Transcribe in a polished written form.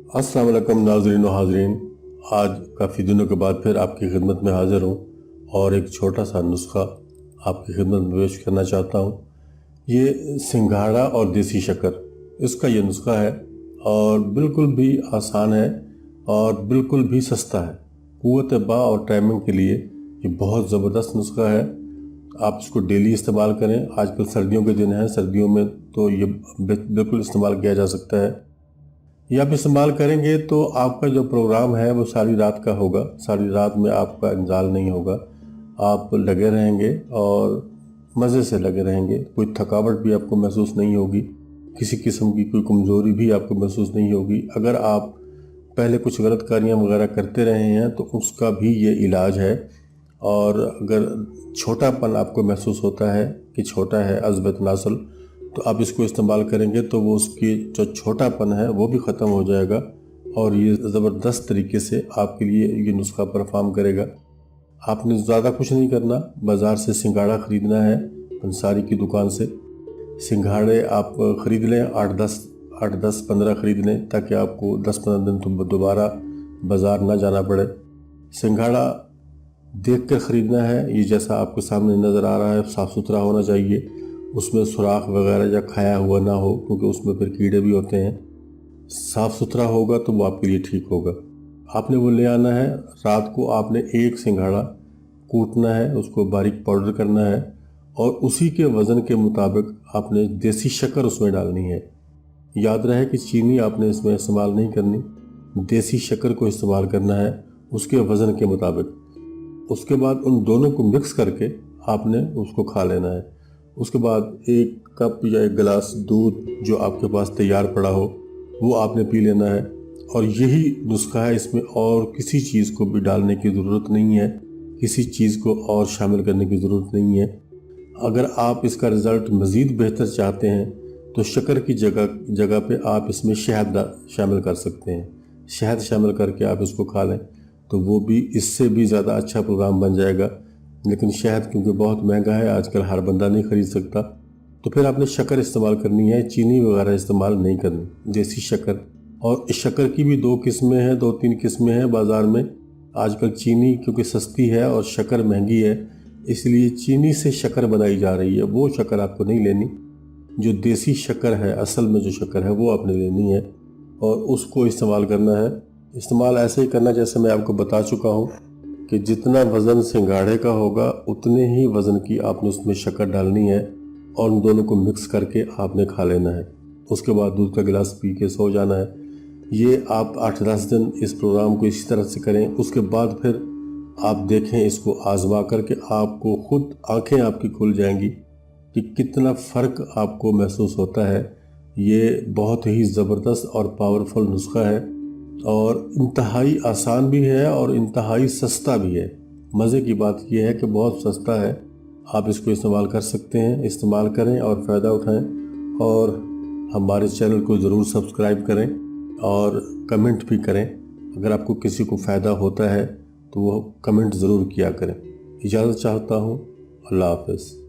अस्सलाम वालेकुम नाज़रीन व हाज़रीन। आज काफ़ी दिनों के बाद फिर आपकी खिदमत में हाज़िर हूँ और एक छोटा सा नुस्खा आपकी खिदमत में पेश करना चाहता हूँ। ये सिंघाड़ा और देसी शक्कर, इसका ये नुस्खा है और बिल्कुल भी आसान है और बिल्कुल भी सस्ता है। क़ुव्वत बा और टाइमिंग के लिए ये बहुत ज़बरदस्त नुस्खा है। आप इसको डेली इस्तेमाल करें। आजकल सर्दियों के दिन हैं, सर्दियों में तो ये बिल्कुल इस्तेमाल किया जा सकता है। ये आप इस्तेमाल करेंगे तो आपका जो प्रोग्राम है वो सारी रात का होगा। सारी रात में आपका इंजाल नहीं होगा, आप लगे रहेंगे और मज़े से लगे रहेंगे। कोई थकावट भी आपको महसूस नहीं होगी, किसी किस्म की कोई कमज़ोरी भी आपको महसूस नहीं होगी। अगर आप पहले कुछ गलत कारियाँ वगैरह करते रहे हैं तो उसका भी ये इलाज है। और अगर छोटापन आपको महसूस होता है कि छोटा है अज़बत नासल, तो आप इसको इस्तेमाल करेंगे तो वो उसकी जो छोटापन है वो भी ख़त्म हो जाएगा और ये ज़बरदस्त तरीके से आपके लिए ये नुस्खा परफॉर्म करेगा। आपने ज़्यादा कुछ नहीं करना, बाज़ार से सिंघाड़ा ख़रीदना है, पंसारी की दुकान से सिंघाड़े आप ख़रीद लें। 8-10-15 ख़रीद लें ताकि आपको 10-15 दिन तो दोबारा बाज़ार ना जाना पड़े। सिंघाड़ा देख कर ख़रीदना है, ये जैसा आपके सामने नज़र आ रहा है साफ़ सुथरा होना चाहिए, उसमें सुराख वगैरह या खाया हुआ ना हो, क्योंकि उसमें फिर कीड़े भी होते हैं। साफ़ सुथरा होगा तो वो आपके लिए ठीक होगा। आपने वो ले आना है। रात को आपने एक सिंघाड़ा कूटना है, उसको बारीक पाउडर करना है और उसी के वज़न के मुताबिक आपने देसी शक्कर उसमें डालनी है। याद रहे कि चीनी आपने इसमें इस्तेमाल नहीं करनी, देसी शक्कर को इस्तेमाल करना है उसके वज़न के मुताबिक। उसके बाद उन दोनों को मिक्स करके आपने उसको खा लेना है। उसके बाद 1 कप या 1 गिलास दूध जो आपके पास तैयार पड़ा हो वो आपने पी लेना है। और यही नुस्खा है, इसमें और किसी चीज़ को भी डालने की ज़रूरत नहीं है, किसी चीज़ को और शामिल करने की ज़रूरत नहीं है। अगर आप इसका रिज़ल्ट मज़ीद बेहतर चाहते हैं तो शक्कर की जगह पे आप इसमें शहद शामिल कर सकते हैं। शहद शामिल करके आप इसको खा लें तो वो भी इससे भी ज़्यादा अच्छा प्रोग्राम बन जाएगा। लेकिन शहद क्योंकि बहुत महंगा है, आजकल हर बंदा नहीं ख़रीद सकता, तो फिर आपने शक्कर इस्तेमाल करनी है, चीनी वगैरह इस्तेमाल नहीं करनी, देसी शक्कर। और इस शक्कर की भी 2 किस्में हैं, 2-3 किस्में हैं बाज़ार में। आजकल चीनी क्योंकि सस्ती है और शक्कर महंगी है, इसलिए चीनी से शक्कर बनाई जा रही है। वो शक्कर आपको नहीं लेनी, जो देसी शक्कर है, असल में जो शक्कर है वो आपने लेनी है और उसको इस्तेमाल करना है। इस्तेमाल ऐसे ही करना जैसे मैं आपको बता चुका हूँ कि जितना वज़न सिंघाड़े का होगा उतने ही वज़न की आपने उसमें शक्कर डालनी है और उन दोनों को मिक्स करके आपने खा लेना है। उसके बाद दूध का गिलास पी के सो जाना है। ये आप 8-10 दिन इस प्रोग्राम को इसी तरह से करें। उसके बाद फिर आप देखें इसको आज़मा करके, आपको ख़ुद आँखें आपकी खुल जाएंगी कि कितना फ़र्क आपको महसूस होता है। ये बहुत ही ज़बरदस्त और पावरफुल नुस्खा है और इंतहाई आसान भी है और इंतहाई सस्ता भी है। मज़े की बात यह है कि बहुत सस्ता है, आप इसको इस्तेमाल कर सकते हैं। इस्तेमाल करें और फ़ायदा उठाएं और हमारे चैनल को ज़रूर सब्सक्राइब करें और कमेंट भी करें। अगर आपको किसी को फ़ायदा होता है तो वो कमेंट ज़रूर किया करें। इजाज़त चाहता हूँ। अल्लाह हाफ़िज़।